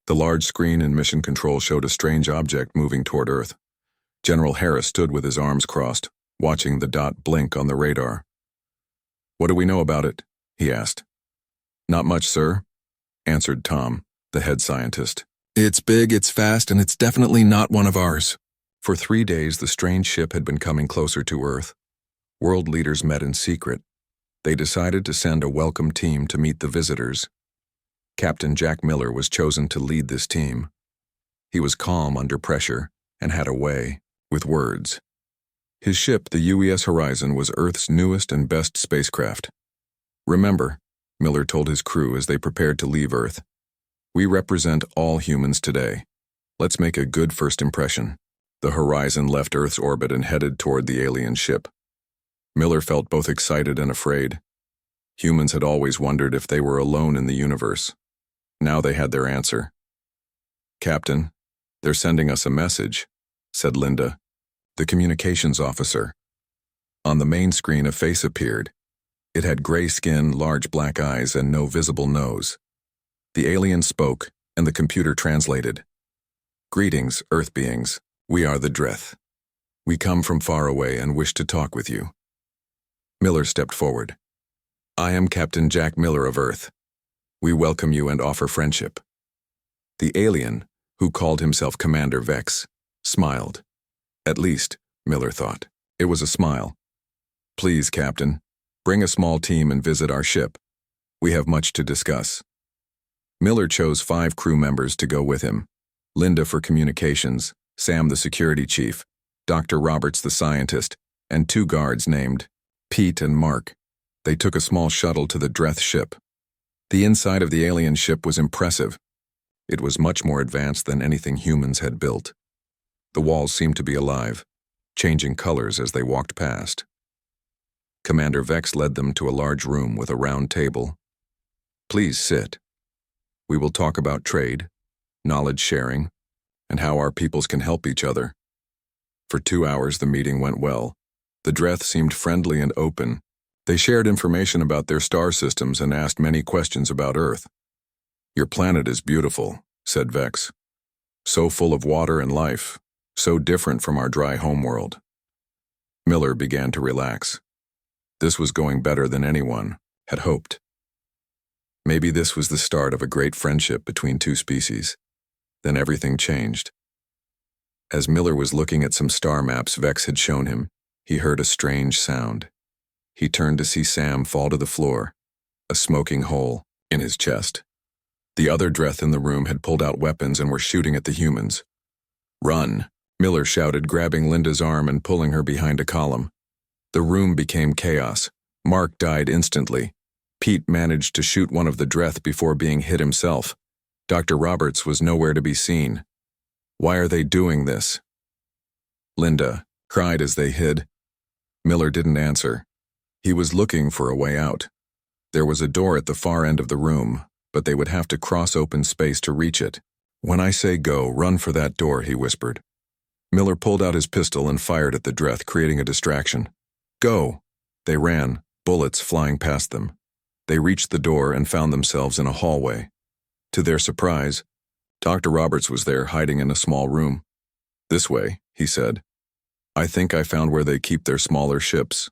The large screen in Mission Control showed a strange object moving toward Earth. General Harris stood with his arms crossed, watching the dot blink on the radar. "What do we know about it?" he asked. "Not much, sir," answered Tom, the head scientist. "It's big, it's fast, and it's definitely not one of ours." For 3 days, the strange ship had been coming closer to Earth. World leaders met in secret. They decided to send a welcome team to meet the visitors. Captain Jack Miller was chosen to lead this team. He was calm under pressure and had a way with words. His ship, the UES Horizon, was Earth's newest and best spacecraft. "Remember," Miller told his crew as they prepared to leave Earth, "we represent all humans today. Let's make a good first impression." The Horizon left Earth's orbit and headed toward the alien ship. Miller felt both excited and afraid. Humans had always wondered if they were alone in the universe. Now they had their answer. "Captain, they're sending us a message," said Linda, the communications officer. On the main screen, a face appeared. It had gray skin, large black eyes, and no visible nose. The alien spoke, and the computer translated. "Greetings, Earth beings. We are the Dreth. We come from far away and wish to talk with you." Miller stepped forward. "I am Captain Jack Miller of Earth. We welcome you and offer friendship." The alien, who called himself Commander Vex, smiled. At least, Miller thought, it was a smile. "Please, Captain, bring a small team and visit our ship. We have much to discuss." Miller chose 5 crew members to go with him: Linda for communications, Sam the security chief, Dr. Roberts the scientist, and 2 guards named Pete and Mark. They took a small shuttle to the Dreth ship. The inside of the alien ship was impressive. It was much more advanced than anything humans had built. The walls seemed to be alive, changing colors as they walked past. Commander Vex led them to a large room with a round table. "Please sit. We will talk about trade, knowledge sharing, and how our peoples can help each other." For 2 hours the meeting went well. The Dreth seemed friendly and open. They shared information about their star systems and asked many questions about Earth. "Your planet is beautiful," said Vex. "So full of water and life, so different from our dry homeworld." Miller began to relax. This was going better than anyone had hoped. Maybe this was the start of a great friendship between 2 species. Then everything changed. As Miller was looking at some star maps Vex had shown him, he heard a strange sound. He turned to see Sam fall to the floor, a smoking hole in his chest. The other Dreth in the room had pulled out weapons and were shooting at the humans. "Run," Miller shouted, grabbing Linda's arm and pulling her behind a column. The room became chaos. Mark died instantly. Pete managed to shoot one of the Dreth before being hit himself. Dr. Roberts was nowhere to be seen. "Why are they doing this?" Linda cried as they hid. Miller didn't answer. He was looking for a way out. There was a door at the far end of the room, but they would have to cross open space to reach it. "When I say go, run for that door," he whispered. Miller pulled out his pistol and fired at the Dreth, creating a distraction. "Go!" They ran, bullets flying past them. They reached the door and found themselves in a hallway. To their surprise, Dr. Roberts was there, hiding in a small room. "This way," he said. "I think I found where they keep their smaller ships."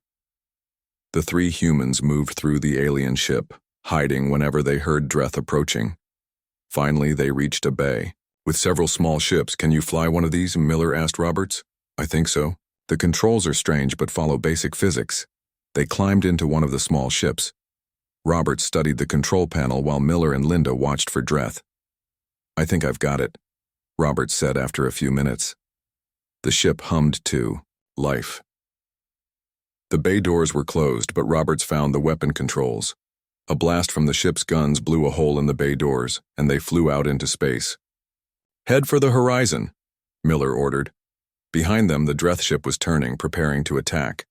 The 3 humans moved through the alien ship, hiding whenever they heard Dreth approaching. Finally, they reached a bay with several small ships. "Can you fly one of these?" Miller asked Roberts. "I think so. The controls are strange but follow basic physics." They climbed into one of the small ships. Roberts studied the control panel while Miller and Linda watched for Dreth. "I think I've got it," Roberts said after a few minutes. The ship hummed to life. The bay doors were closed, but Roberts found the weapon controls. A blast from the ship's guns blew a hole in the bay doors, and they flew out into space. "Head for the horizon," Miller ordered. Behind them, the Dreth ship was turning, preparing to attack.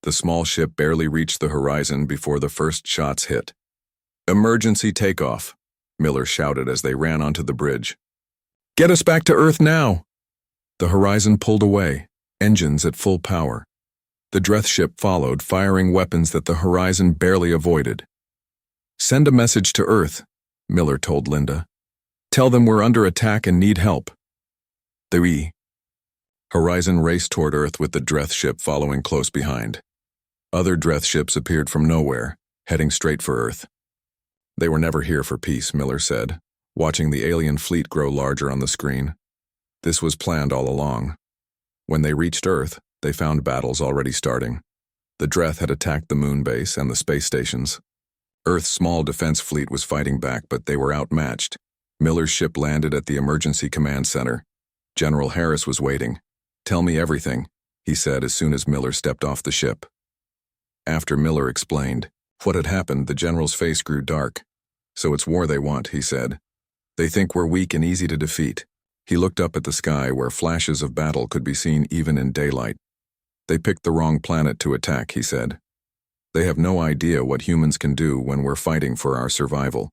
The small ship barely reached the horizon before the first shots hit. "Emergency takeoff," Miller shouted as they ran onto the bridge. "Get us back to Earth now!" The horizon pulled away, engines at full power. The Dreth ship followed, firing weapons that the horizon barely avoided. "Send a message to Earth," Miller told Linda. Tell them we're under attack and need help. The Horizon raced toward Earth with the Dreth ship following close behind. Other Dreth ships appeared from nowhere, heading straight for Earth. They were never here for peace, Miller said, watching the alien fleet grow larger on the screen. This was planned all along. When they reached Earth, they found battles already starting. The Dreth had attacked the moon base and the space stations. Earth's small defense fleet was fighting back, but they were outmatched. Miller's ship landed at the emergency command center. General Harris was waiting. "Tell me everything," he said as soon as Miller stepped off the ship. After Miller explained what had happened, the general's face grew dark. "So it's war they want," he said. "They think we're weak and easy to defeat." He looked up at the sky where flashes of battle could be seen even in daylight. "They picked the wrong planet to attack," he said. "They have no idea what humans can do when we're fighting for our survival."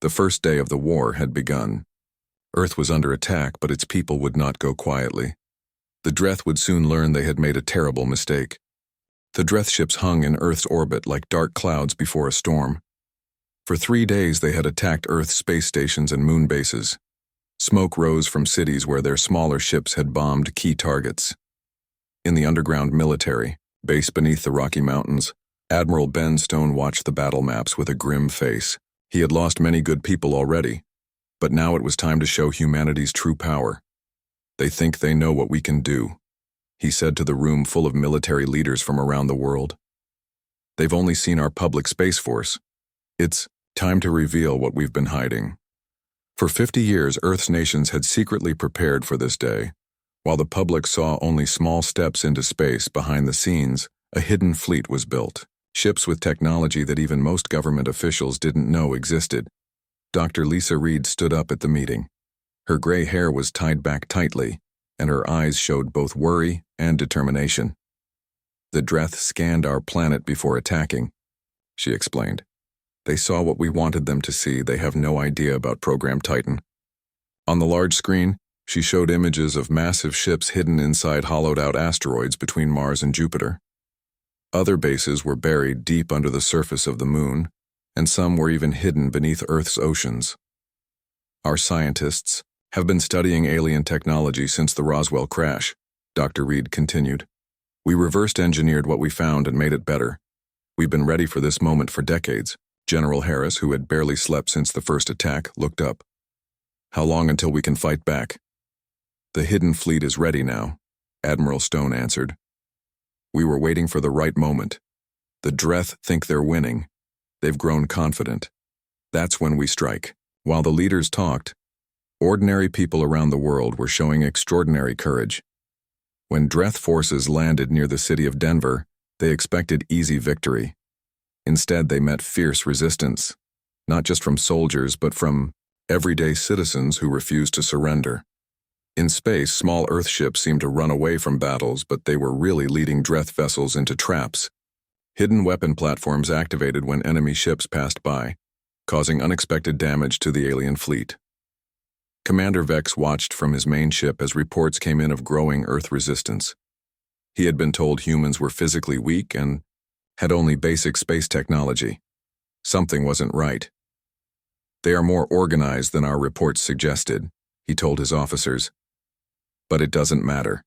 The first day of the war had begun. Earth was under attack, but its people would not go quietly. The Dreth would soon learn they had made a terrible mistake. The Dreth ships hung in Earth's orbit like dark clouds before a storm. For 3 days they had attacked Earth's space stations and moon bases. Smoke rose from cities where their smaller ships had bombed key targets. In the underground military, base beneath the Rocky Mountains, Admiral Ben Stone watched the battle maps with a grim face. He had lost many good people already, but now it was time to show humanity's true power. "They think they know what we can do," he said to the room full of military leaders from around the world. "They've only seen our public space force. It's time to reveal what we've been hiding." For 50 years, Earth's nations had secretly prepared for this day. While the public saw only small steps into space, behind the scenes, a hidden fleet was built. Ships with technology that even most government officials didn't know existed. Dr. Lisa Reed stood up at the meeting. Her gray hair was tied back tightly, and her eyes showed both worry and determination. "The Dreth scanned our planet before attacking," she explained. "They saw what we wanted them to see. They have no idea about Program Titan." On the large screen, she showed images of massive ships hidden inside hollowed-out asteroids between Mars and Jupiter. Other bases were buried deep under the surface of the moon, and some were even hidden beneath Earth's oceans. "Our scientists have been studying alien technology since the Roswell crash," Dr. Reed continued. "We reversed engineered what we found and made it better. We've been ready for this moment for decades." General Harris, who had barely slept since the first attack, looked up. "How long until we can fight back?" "The hidden fleet is ready now," Admiral Stone answered. "We were waiting for the right moment. The Dreth think they're winning. They've grown confident. That's when we strike." While the leaders talked, ordinary people around the world were showing extraordinary courage. When Dreth forces landed near the city of Denver, they expected easy victory. Instead, they met fierce resistance, not just from soldiers, but from everyday citizens who refused to surrender. In space, small Earth ships seemed to run away from battles, but they were really leading Dreth vessels into traps. Hidden weapon platforms activated when enemy ships passed by, causing unexpected damage to the alien fleet. Commander Vex watched from his main ship as reports came in of growing Earth resistance. He had been told humans were physically weak and had only basic space technology. Something wasn't right. "They are more organized than our reports suggested," he told his officers. "But it doesn't matter.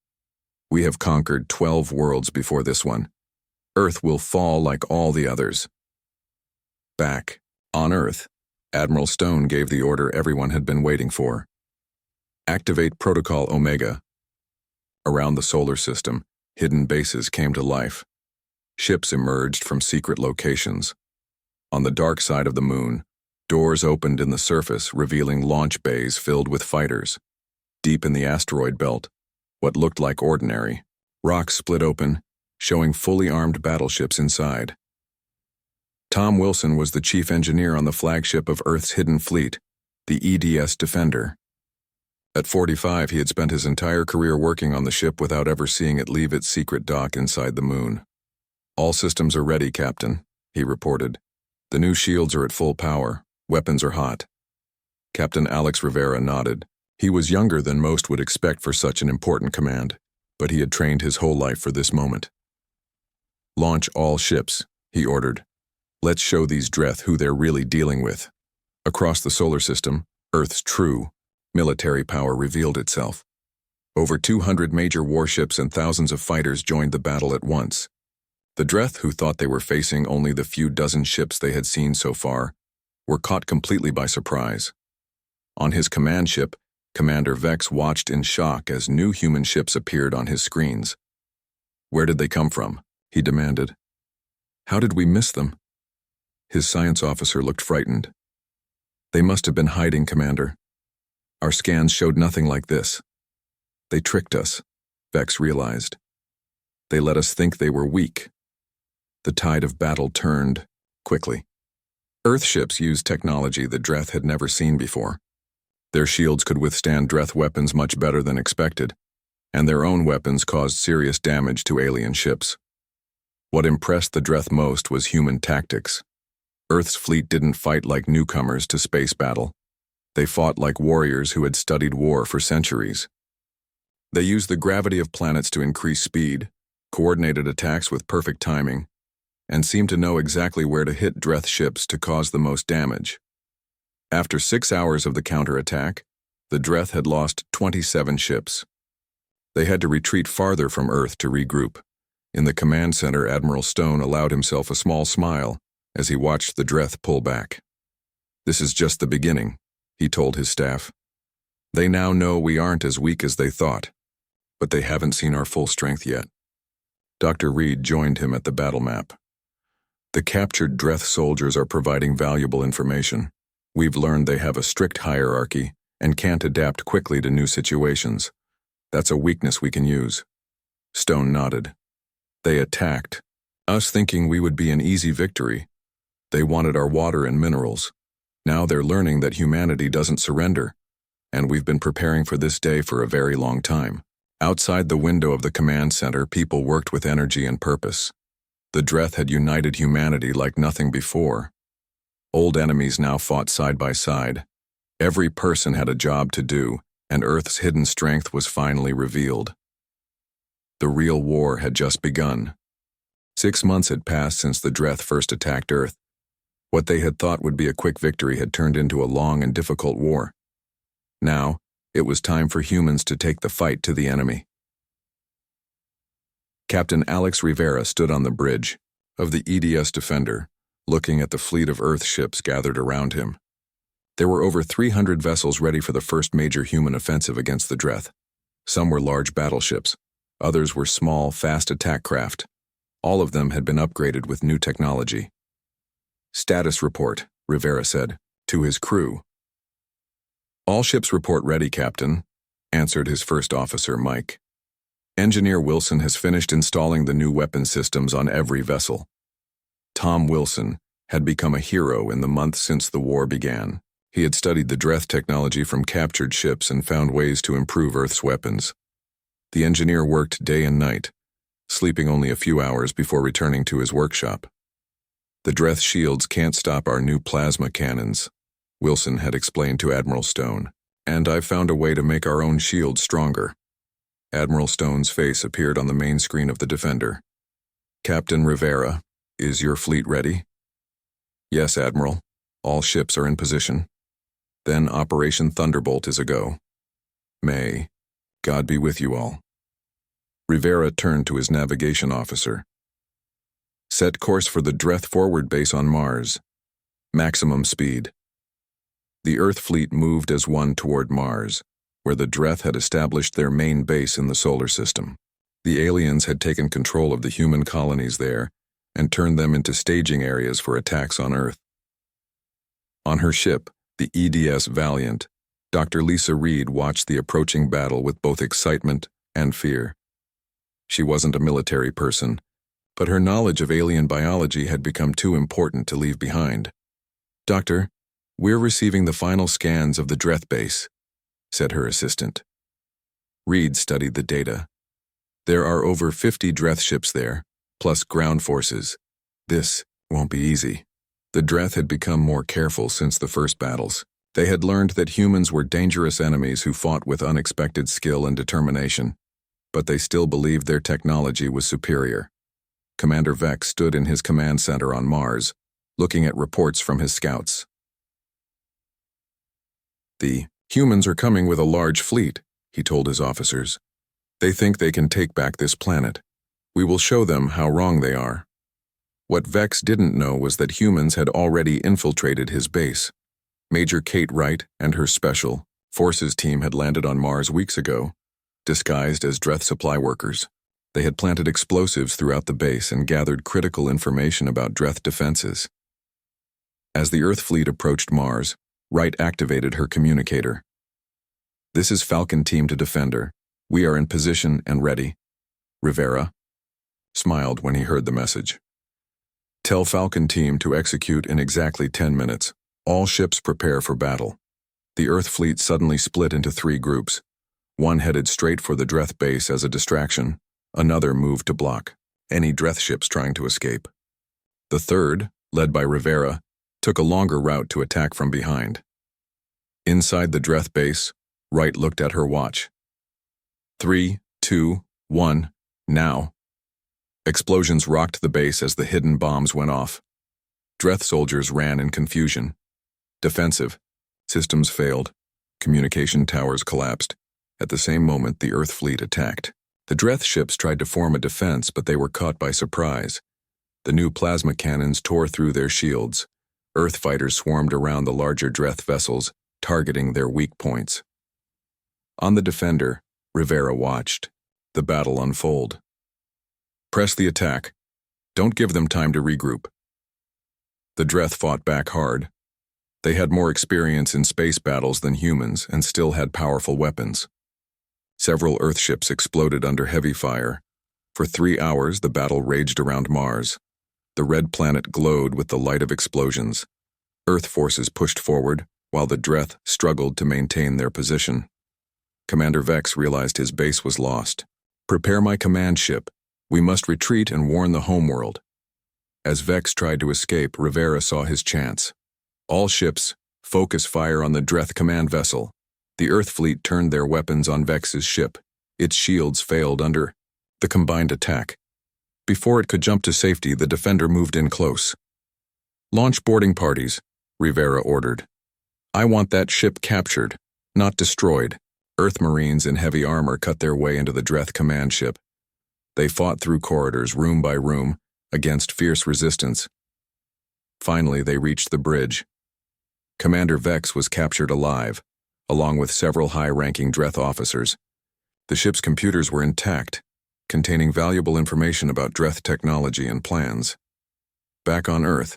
We have conquered 12 worlds before this one. Earth will fall like all the others." Back on Earth, Admiral Stone gave the order everyone had been waiting for. "Activate Protocol Omega." Around the solar system, hidden bases came to life. Ships emerged from secret locations. On the dark side of the moon, doors opened in the surface, revealing launch bays filled with fighters. Deep in the asteroid belt, what looked like ordinary rocks split open, showing fully armed battleships inside. Tom Wilson was the chief engineer on the flagship of Earth's hidden fleet, the EDS Defender. At 45, he had spent his entire career working on the ship without ever seeing it leave its secret dock inside the moon. "All systems are ready, Captain," he reported. "The new shields are at full power. Weapons are hot." Captain Alex Rivera nodded. He was younger than most would expect for such an important command, but he had trained his whole life for this moment. "Launch all ships," he ordered. "Let's show these Dreth who they're really dealing with." Across the solar system, Earth's true military power revealed itself. Over 200 major warships and thousands of fighters joined the battle at once. The Dreth, who thought they were facing only the few dozen ships they had seen so far, were caught completely by surprise. On his command ship, Commander Vex watched in shock as new human ships appeared on his screens. "Where did they come from?" he demanded. "How did we miss them?" His science officer looked frightened. "They must have been hiding, Commander. Our scans showed nothing like this. They tricked us," Vex realized. "They let us think they were weak." The tide of battle turned quickly. Earth ships used technology the Dreth had never seen before. Their shields could withstand Dreth weapons much better than expected, and their own weapons caused serious damage to alien ships. What impressed the Dreth most was human tactics. Earth's fleet didn't fight like newcomers to space battle. They fought like warriors who had studied war for centuries. They used the gravity of planets to increase speed, coordinated attacks with perfect timing, and seemed to know exactly where to hit Dreth ships to cause the most damage. After 6 hours of the counterattack, the Dreth had lost 27 ships. They had to retreat farther from Earth to regroup. In the command center, Admiral Stone allowed himself a small smile as he watched the Dreth pull back. "This is just the beginning," he told his staff. "They now know we aren't as weak as they thought, but they haven't seen our full strength yet." Dr. Reed joined him at the battle map. "The captured Dreth soldiers are providing valuable information. We've learned they have a strict hierarchy and can't adapt quickly to new situations. That's a weakness we can use." Stone nodded. "They attacked, us thinking we would be an easy victory. They wanted our water and minerals. Now they're learning that humanity doesn't surrender, and we've been preparing for this day for a very long time." Outside the window of the command center, people worked with energy and purpose. The Dreth had united humanity like nothing before. Old enemies now fought side by side. Every person had a job to do, and Earth's hidden strength was finally revealed. The real war had just begun. 6 months had passed since the Dreth first attacked Earth. What they had thought would be a quick victory had turned into a long and difficult war. Now, it was time for humans to take the fight to the enemy. Captain Alex Rivera stood on the bridge of the EDS Defender, looking at the fleet of Earth ships gathered around him. There were over 300 vessels ready for the first major human offensive against the Dreth. Some were large battleships. Others were small, fast attack craft. All of them had been upgraded with new technology. "Status report," Rivera said, to his crew. "All ships report ready, Captain," answered his first officer, Mike. "Engineer Wilson has finished installing the new weapon systems on every vessel." Tom Wilson had become a hero in the months since the war began. He had studied the Dreth technology from captured ships and found ways to improve Earth's weapons. The engineer worked day and night, sleeping only a few hours before returning to his workshop. "The Dreth shields can't stop our new plasma cannons," Wilson had explained to Admiral Stone, "and I've found a way to make our own shields stronger." Admiral Stone's face appeared on the main screen of the Defender. "Captain Rivera, is your fleet ready?" "Yes, Admiral. All ships are in position." "Then Operation Thunderbolt is a go. May God be with you all." Rivera turned to his navigation officer. "Set course for the Dreth forward base on Mars. Maximum speed." The Earth fleet moved as one toward Mars, where the Dreth had established their main base in the solar system. The aliens had taken control of the human colonies there and turned them into staging areas for attacks on Earth. On her ship, the EDS Valiant, Dr. Lisa Reed watched the approaching battle with both excitement and fear. She wasn't a military person, but her knowledge of alien biology had become too important to leave behind. "Doctor, we're receiving the final scans of the Dreth base," said her assistant. Reed studied the data. "There are over 50 Dreth ships there, plus ground forces. This won't be easy." The Dreth had become more careful since the first battles. They had learned that humans were dangerous enemies who fought with unexpected skill and determination, but they still believed their technology was superior. Commander Vex stood in his command center on Mars, looking at reports from his scouts. The humans are coming with a large fleet, he told his officers. They think they can take back this planet. We will show them how wrong they are. What Vex didn't know was that humans had already infiltrated his base. Major Kate Wright and her Special Forces team had landed on Mars weeks ago, disguised as Dreth supply workers. They had planted explosives throughout the base and gathered critical information about Dreth defenses. As the Earth fleet approached Mars, Wright activated her communicator. This is Falcon Team to Defender. We are in position and ready. Rivera smiled when he heard the message. Tell Falcon Team to execute in exactly 10 minutes. All ships prepare for battle. The Earth fleet suddenly split into 3 groups. One headed straight for the Dreth base as a distraction. Another moved to block any Dreth ships trying to escape. The third, led by Rivera, took a longer route to attack from behind. Inside the Dreth base, Wright looked at her watch. 3, 2, 1, now. Explosions rocked the base as the hidden bombs went off. Dreth soldiers ran in confusion. Defensive. Systems failed. Communication towers collapsed. At the same moment, the Earth fleet attacked. The Dreth ships tried to form a defense, but they were caught by surprise. The new plasma cannons tore through their shields. Earth fighters swarmed around the larger Dreth vessels, targeting their weak points. On the Defender, Rivera watched the battle unfold. Press the attack. Don't give them time to regroup. The Dreth fought back hard. They had more experience in space battles than humans and still had powerful weapons. Several Earthships exploded under heavy fire. For 3 hours, the battle raged around Mars. The red planet glowed with the light of explosions. Earth forces pushed forward, while the Dreth struggled to maintain their position. Commander Vex realized his base was lost. Prepare my command ship. We must retreat and warn the homeworld. As Vex tried to escape, Rivera saw his chance. All ships, focus fire on the Dreth command vessel. The Earth fleet turned their weapons on Vex's ship. Its shields failed under the combined attack. Before it could jump to safety, the Defender moved in close. Launch boarding parties, Rivera ordered. I want that ship captured, not destroyed. Earth Marines in heavy armor cut their way into the Dreth command ship. They fought through corridors, room by room, against fierce resistance. Finally, they reached the bridge. Commander Vex was captured alive, along with several high-ranking Dreth officers. The ship's computers were intact, containing valuable information about Dreth technology and plans. Back on Earth,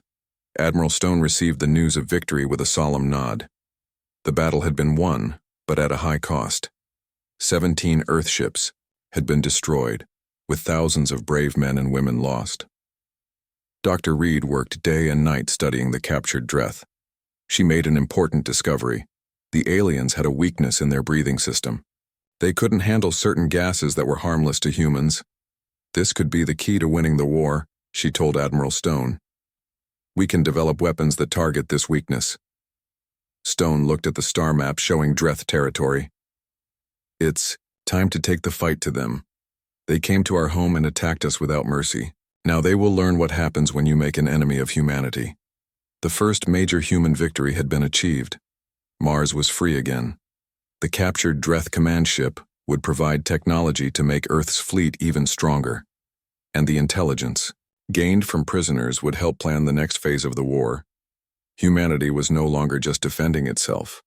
Admiral Stone received the news of victory with a solemn nod. The battle had been won, but at a high cost. 17 Earthships had been destroyed, with thousands of brave men and women lost. Dr. Reed worked day and night studying the captured Dreth. She made an important discovery. The aliens had a weakness in their breathing system. They couldn't handle certain gases that were harmless to humans. This could be the key to winning the war, she told Admiral Stone. We can develop weapons that target this weakness. Stone looked at the star map showing Dreth territory. It's time to take the fight to them. They came to our home and attacked us without mercy. Now they will learn what happens when you make an enemy of humanity. The first major human victory had been achieved. Mars was free again. The captured Dreth command ship would provide technology to make Earth's fleet even stronger. And the intelligence, gained from prisoners, would help plan the next phase of the war. Humanity was no longer just defending itself.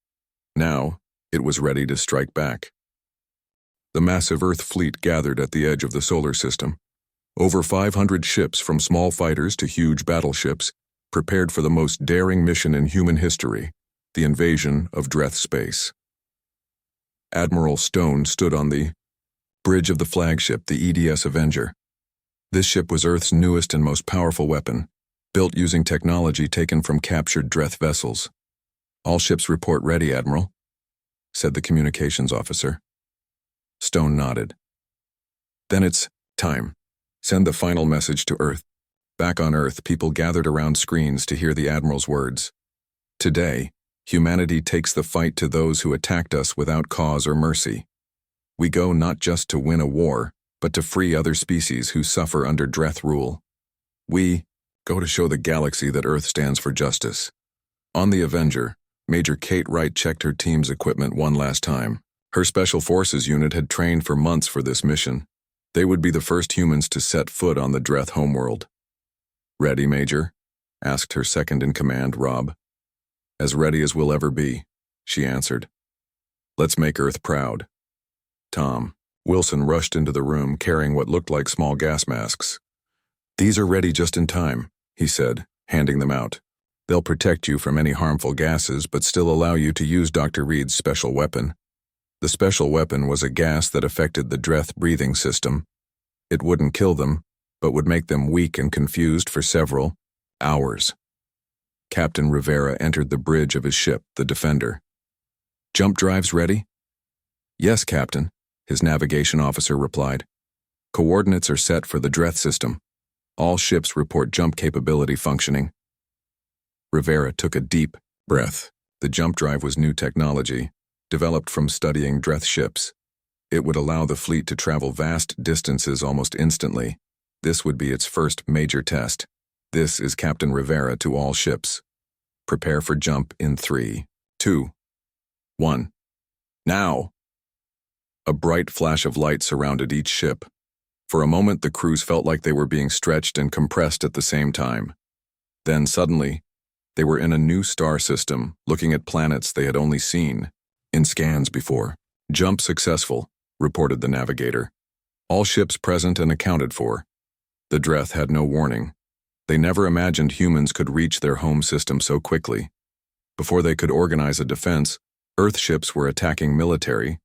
Now, it was ready to strike back. The massive Earth fleet gathered at the edge of the solar system. Over 500 ships, from small fighters to huge battleships, prepared for the most daring mission in human history, the invasion of Dreth space. Admiral Stone stood on the bridge of the flagship, the EDS Avenger. This ship was Earth's newest and most powerful weapon, built using technology taken from captured Dreth vessels. All ships report ready, Admiral, said the communications officer. Stone nodded. Then it's time. Send the final message to Earth. Back on Earth, people gathered around screens to hear the Admiral's words. Today, humanity takes the fight to those who attacked us without cause or mercy. We go not just to win a war, but to free other species who suffer under Dreth rule. We go to show the galaxy that Earth stands for justice. On the Avenger, Major Kate Wright checked her team's equipment one last time. Her Special Forces unit had trained for months for this mission. They would be the first humans to set foot on the Dreth homeworld. "Ready, Major?" asked her second-in-command, Rob. "As ready as we'll ever be," she answered. "Let's make Earth proud." Tom Wilson rushed into the room carrying what looked like small gas masks. "These are ready just in time," he said, handing them out. "They'll protect you from any harmful gases but still allow you to use Dr. Reed's special weapon." The special weapon was a gas that affected the Dreth breathing system. It wouldn't kill them, but would make them weak and confused for several hours. Captain Rivera entered the bridge of his ship, the Defender. "Jump drives ready?" "Yes, Captain," his navigation officer replied. "Coordinates are set for the Dreth system. All ships report jump capability functioning." Rivera took a deep breath. The jump drive was new technology, developed from studying Dreth ships. It would allow the fleet to travel vast distances almost instantly. This would be its first major test. "This is Captain Rivera to all ships. Prepare for jump in 3, 2, 1. Now!" A bright flash of light surrounded each ship. For a moment, the crews felt like they were being stretched and compressed at the same time. Then, suddenly, they were in a new star system, looking at planets they had only seen in scans before. "Jump successful," reported the navigator. "All ships present and accounted for." The Dreth had no warning. They never imagined humans could reach their home system so quickly. Before they could organize a defense, Earth ships were attacking military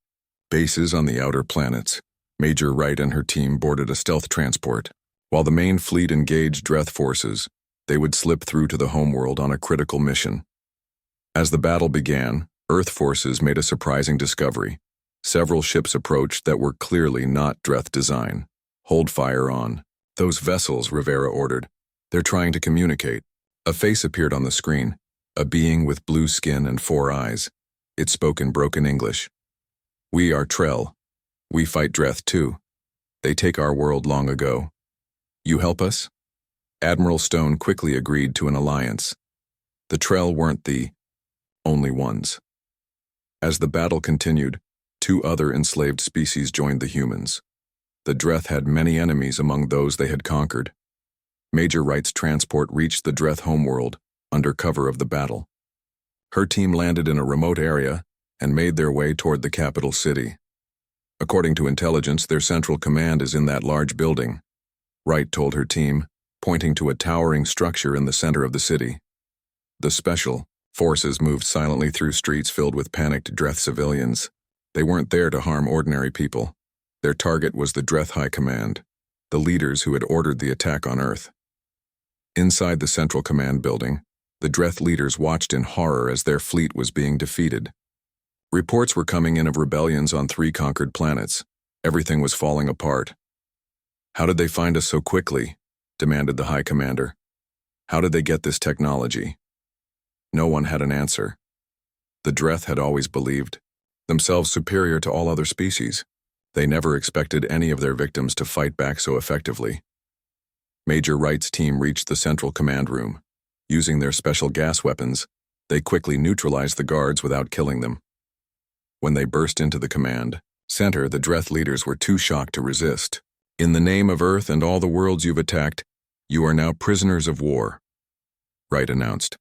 bases on the outer planets. Major Wright and her team boarded a stealth transport. While the main fleet engaged Dreth forces, they would slip through to the homeworld on a critical mission. As the battle began, Earth forces made a surprising discovery. Several ships approached that were clearly not Dreth design. "Hold fire on those vessels," Rivera ordered. "They're trying to communicate." A face appeared on the screen, a being with blue skin and 4 eyes. It spoke in broken English. "We are Trell. We fight Dreth too. They take our world long ago. You help us?" Admiral Stone quickly agreed to an alliance. The Trell weren't the only ones. As the battle continued, 2 other enslaved species joined the humans. The Dreth had many enemies among those they had conquered. Major Wright's transport reached the Dreth homeworld under cover of the battle. Her team landed in a remote area and made their way toward the capital city. According to intelligence, their central command is in that large building, Wright told her team, pointing to a towering structure in the center of the city. The Special Forces moved silently through streets filled with panicked Dreth civilians. They weren't there to harm ordinary people. Their target was the Dreth High Command, the leaders who had ordered the attack on Earth. Inside the Central Command building, the Dreth leaders watched in horror as their fleet was being defeated. Reports were coming in of rebellions on 3 conquered planets. Everything was falling apart. "How did they find us so quickly?" demanded the High Commander. "How did they get this technology?" No one had an answer. The Dreth had always believed themselves superior to all other species. They never expected any of their victims to fight back so effectively. Major Wright's team reached the Central Command room. Using their special gas weapons, they quickly neutralized the guards without killing them. When they burst into the command center, the Dreth leaders were too shocked to resist. "In the name of Earth and all the worlds you've attacked, you are now prisoners of war," Wright announced.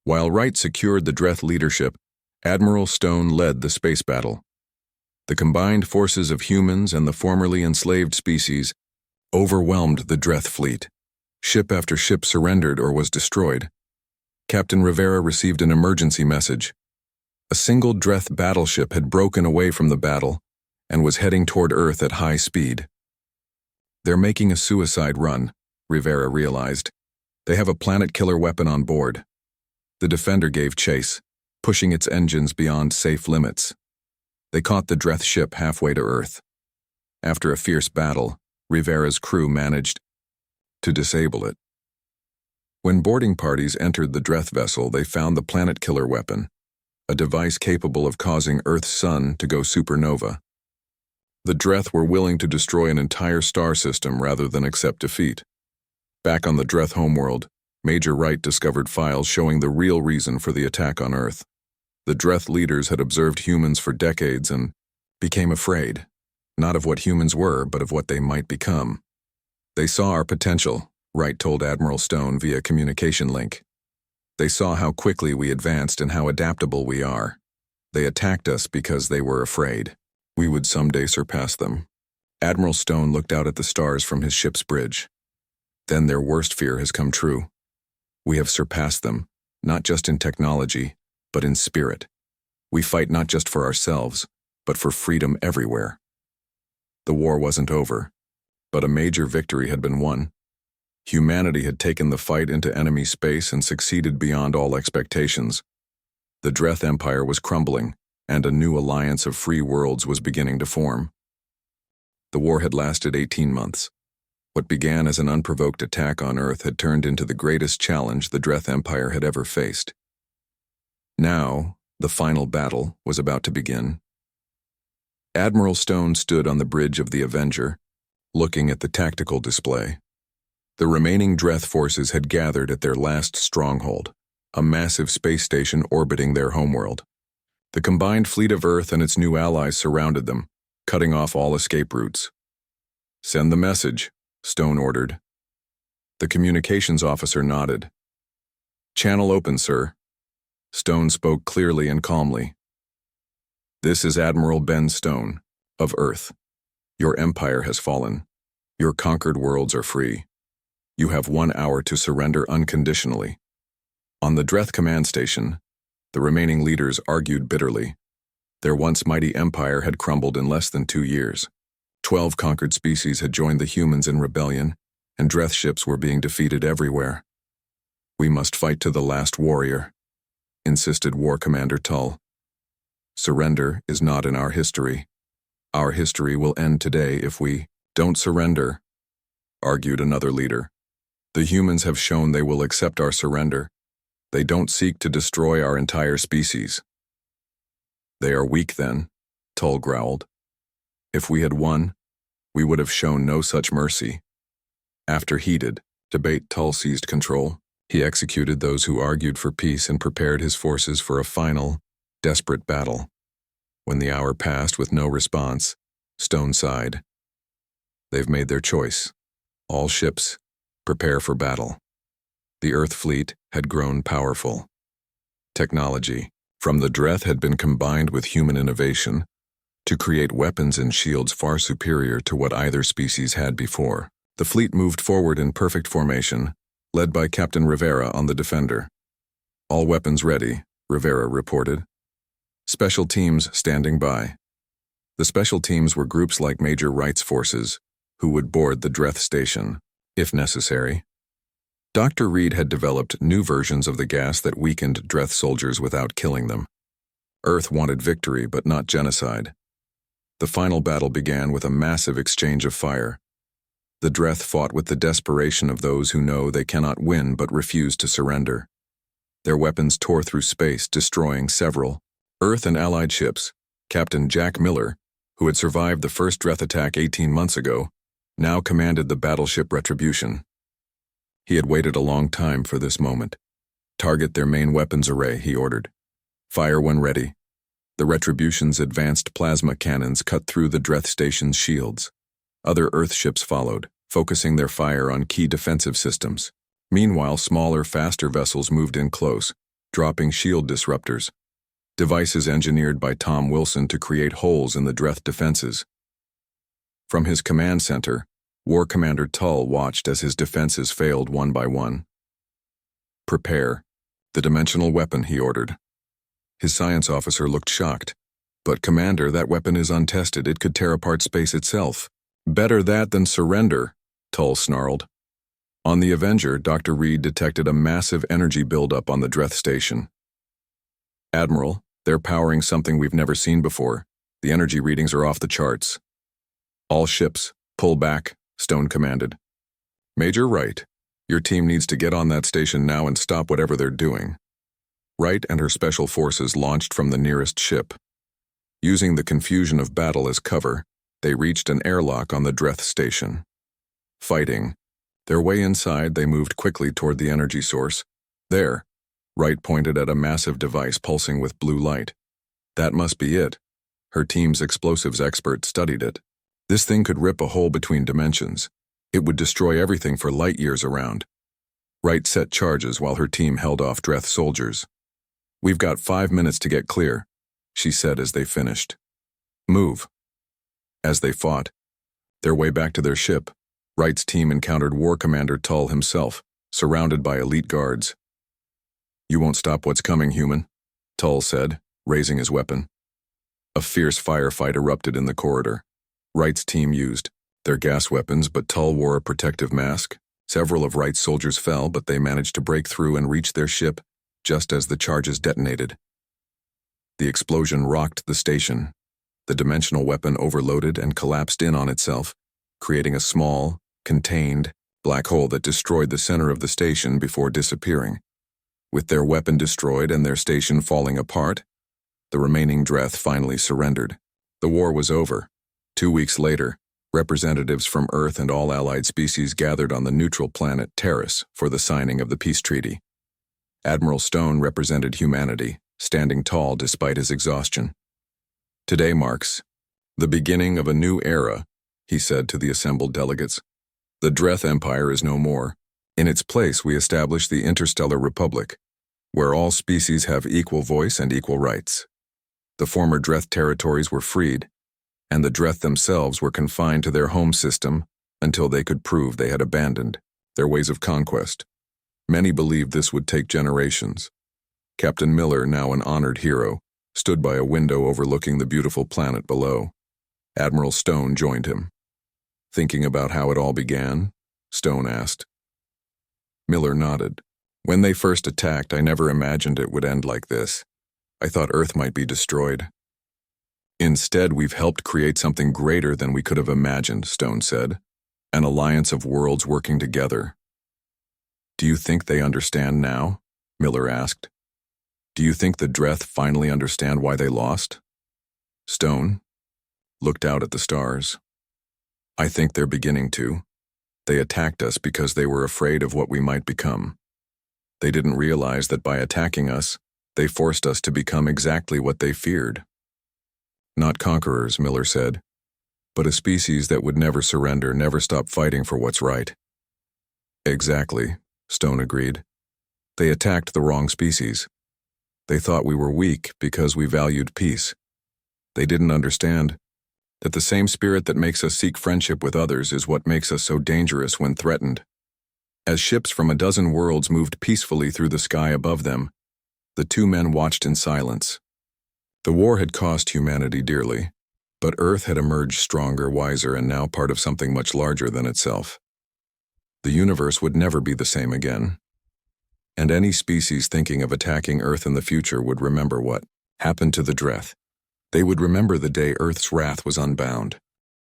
While Wright secured the Dreth leadership, Admiral Stone led the space battle. The combined forces of humans and the formerly enslaved species overwhelmed the Dreth fleet. Ship after ship surrendered or was destroyed. Captain Rivera received an emergency message. A single Dreth battleship had broken away from the battle and was heading toward Earth at high speed. "They're making a suicide run," Rivera realized. "They have a planet-killer weapon on board." The Defender gave chase, pushing its engines beyond safe limits. They caught the Dreth ship halfway to Earth. After a fierce battle, Rivera's crew managed to disable it. When boarding parties entered the Dreth vessel, they found the planet-killer weapon, a device capable of causing Earth's sun to go supernova. The Dreth were willing to destroy an entire star system rather than accept defeat. Back on the Dreth homeworld, Major Wright discovered files showing the real reason for the attack on Earth. The Dreth leaders had observed humans for decades and became afraid, not of what humans were, but of what they might become. They saw our potential, Wright told Admiral Stone via communication link. They saw how quickly we advanced and how adaptable we are. They attacked us because they were afraid we would someday surpass them. Admiral Stone looked out at the stars from his ship's bridge. Then their worst fear has come true. We have surpassed them, not just in technology, but in spirit. We fight not just for ourselves, but for freedom everywhere. The war wasn't over, but a major victory had been won. Humanity had taken the fight into enemy space and succeeded beyond all expectations. The Dreth Empire was crumbling, and a new alliance of free worlds was beginning to form. The war had lasted 18 months. What began as an unprovoked attack on Earth had turned into the greatest challenge the Dreth Empire had ever faced. Now, the final battle was about to begin. Admiral Stone stood on the bridge of the Avenger, looking at the tactical display. The remaining Dreth forces had gathered at their last stronghold, a massive space station orbiting their homeworld. The combined fleet of Earth and its new allies surrounded them, cutting off all escape routes. "Send the message," Stone ordered. The communications officer nodded. "Channel open, sir." Stone spoke clearly and calmly. "This is Admiral Ben Stone, of Earth. Your empire has fallen. Your conquered worlds are free. You have 1 hour to surrender unconditionally." On the Dreth command station, the remaining leaders argued bitterly. Their once mighty empire had crumbled in less than 2 years. 12 conquered species had joined the humans in rebellion, and Dreth ships were being defeated everywhere. "We must fight to the last warrior," insisted War Commander Tull. "Surrender is not in our history. Our history will end today if we don't surrender," argued another leader. "The humans have shown they will accept our surrender. They don't seek to destroy our entire species." "They are weak then," Tull growled. "If we had won, we would have shown no such mercy." After heated debate, Tull seized control. He executed those who argued for peace and prepared his forces for a final, desperate battle. When the hour passed with no response, Stone sighed. "They've made their choice. All ships, prepare for battle." The Earth fleet had grown powerful. Technology from the Dreth had been combined with human innovation to create weapons and shields far superior to what either species had before. The fleet moved forward in perfect formation, led by Captain Rivera on the Defender. "All weapons ready," Rivera reported. "Special teams standing by." The special teams were groups like Major Wright's forces, who would board the Dreth station, if necessary. Dr. Reed had developed new versions of the gas that weakened Dreth soldiers without killing them. Earth wanted victory, but not genocide. The final battle began with a massive exchange of fire. The Dreth fought with the desperation of those who know they cannot win but refuse to surrender. Their weapons tore through space, destroying several Earth and Allied ships. Captain Jack Miller, who had survived the first Dreth attack 18 months ago, now commanded the battleship Retribution. He had waited a long time for this moment. "Target their main weapons array," he ordered. "Fire when ready." The Retribution's advanced plasma cannons cut through the Dreth station's shields. Other Earth ships followed, focusing their fire on key defensive systems. Meanwhile, smaller, faster vessels moved in close, dropping shield disruptors, devices engineered by Tom Wilson to create holes in the Dreth defenses. From his command center, War Commander Tull watched as his defenses failed one by one. "Prepare the dimensional weapon," he ordered. His science officer looked shocked. "But Commander, that weapon is untested. It could tear apart space itself." "Better that than surrender," Tull snarled. On the Avenger, Dr. Reed detected a massive energy buildup on the Dreth station. "Admiral, they're powering something we've never seen before. The energy readings are off the charts." "All ships, pull back," Stone commanded. "Major Wright, your team needs to get on that station now and stop whatever they're doing." Wright and her special forces launched from the nearest ship. Using the confusion of battle as cover, they reached an airlock on the Dreth station. Fighting, Their way inside, they moved quickly toward the energy source. There, Wright pointed at a massive device pulsing with blue light. That must be it. Her team's explosives expert studied it. This thing could rip a hole between dimensions. It would destroy everything for light years around. Wright set charges while her team held off Dreth soldiers. "We've got 5 minutes to get clear," she said as they finished. "Move." As they fought their way back to their ship, Wright's team encountered War Commander Tull himself, surrounded by elite guards. "You won't stop what's coming, human," Tull said, raising his weapon. A fierce firefight erupted in the corridor. Wright's team used their gas weapons, but Tull wore a protective mask. Several of Wright's soldiers fell, but they managed to break through and reach their ship just as the charges detonated. The explosion rocked the station. The dimensional weapon overloaded and collapsed in on itself, creating a small, contained, black hole that destroyed the center of the station before disappearing. With their weapon destroyed and their station falling apart, the remaining Dreth finally surrendered. The war was over. 2 weeks later, representatives from Earth and all allied species gathered on the neutral planet Terrace for the signing of the peace treaty. Admiral Stone represented humanity, standing tall despite his exhaustion. "Today marks the beginning of a new era," he said to the assembled delegates. "The Dreth Empire is no more. In its place, we establish the Interstellar Republic, where all species have equal voice and equal rights." The former Dreth territories were freed, and the Dreth themselves were confined to their home system until they could prove they had abandoned their ways of conquest. Many believed this would take generations. Captain Miller, now an honored hero, stood by a window overlooking the beautiful planet below. Admiral Stone joined him. "Thinking about how it all began?" Stone asked. Miller nodded. "When they first attacked, I never imagined it would end like this. I thought Earth might be destroyed. Instead, we've helped create something greater than we could have imagined," Stone said. "An alliance of worlds working together." "Do you think they understand now?" Miller asked. "Do you think the Dreth finally understand why they lost?" Stone looked out at the stars. "I think they're beginning to. They attacked us because they were afraid of what we might become. They didn't realize that by attacking us, they forced us to become exactly what they feared. Not conquerors," Miller said, "but a species that would never surrender, never stop fighting for what's right." "Exactly," Stone agreed. "They attacked the wrong species. They thought we were weak because we valued peace. They didn't understand that the same spirit that makes us seek friendship with others is what makes us so dangerous when threatened." As ships from a dozen worlds moved peacefully through the sky above them, the two men watched in silence. The war had cost humanity dearly, but Earth had emerged stronger, wiser, and now part of something much larger than itself. The universe would never be the same again. And any species thinking of attacking Earth in the future would remember what happened to the Dreth. They would remember the day Earth's wrath was unbound.